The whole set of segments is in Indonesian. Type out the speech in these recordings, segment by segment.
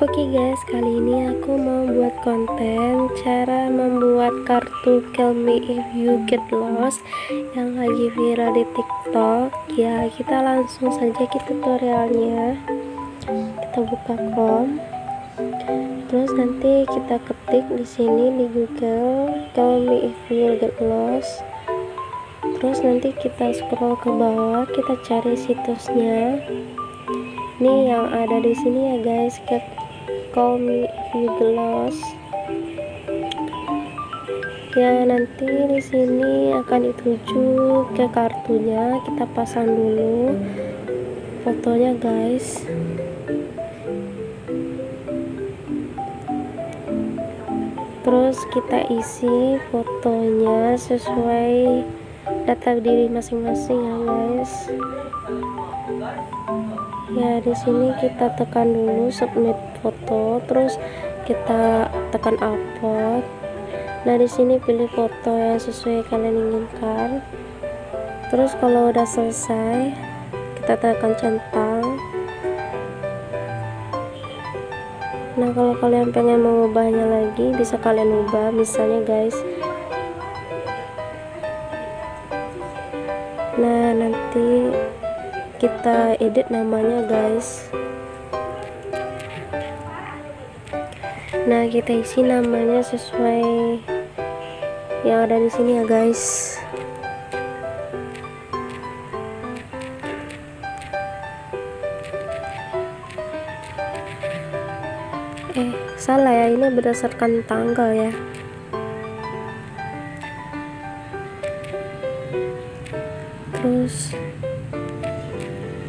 Oke guys, kali ini aku mau buat konten cara membuat kartu Call Me If You Get Lost yang lagi viral di TikTok. Ya, kita langsung saja ke tutorialnya. Kita buka Chrome. Terus nanti kita ketik di sini di Google Call Me If You Get Lost. Terus nanti kita scroll ke bawah, kita cari situsnya. Ini yang ada di sini ya guys, Call Me If You Get Lost. Ya, nanti di sini akan dituju ke kartunya. Kita pasang dulu fotonya guys. Terus kita isi fotonya sesuai data diri masing-masing ya guys. Ya, di sini kita tekan dulu submit foto, terus kita tekan upload. Nah, di sini pilih foto yang sesuai kalian inginkan. Terus kalau udah selesai, kita tekan centang. Nah, kalau kalian pengen mengubahnya lagi, bisa kalian ubah, misalnya guys. Nah, nanti kita edit namanya guys. Nah, kita isi namanya sesuai yang ada di sini ya guys. Salah ya, ini berdasarkan tanggal ya. Terus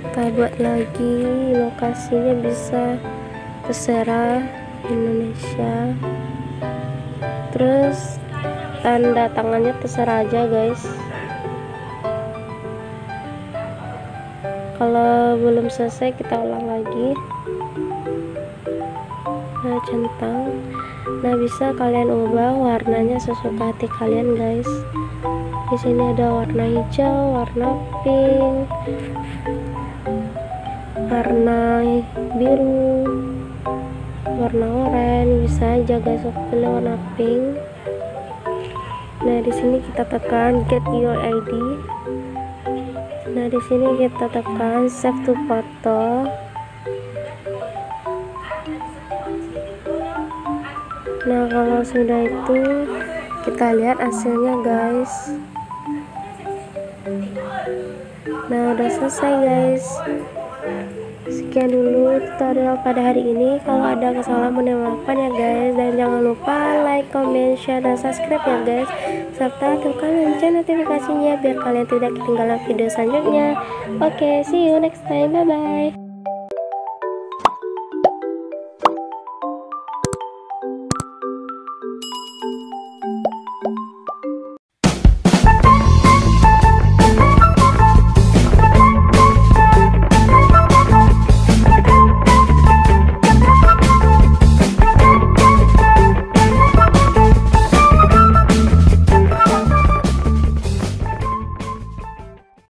kita buat lagi, lokasinya bisa terserah Indonesia. Terus tanda tangannya terserah aja guys. Kalau belum selesai kita ulang lagi. Nah, centang. Nah, bisa kalian ubah warnanya sesuai hati kalian guys. Di sini ada warna hijau, warna pink, warna biru, warna oranye, bisa aja guys. Aku pilih warna pink. Nah, di sini kita tekan get your ID. Nah, di sini kita tekan save to photo. Nah, kalau sudah itu kita lihat hasilnya guys. Nah, udah selesai guys. Sekian dulu tutorial pada hari ini. Kalau ada kesalahan mohon maaf ya guys, dan jangan lupa like, comment, share, dan subscribe ya guys, serta tekan lonceng notifikasinya biar kalian tidak ketinggalan video selanjutnya. Oke, see you next time, bye bye.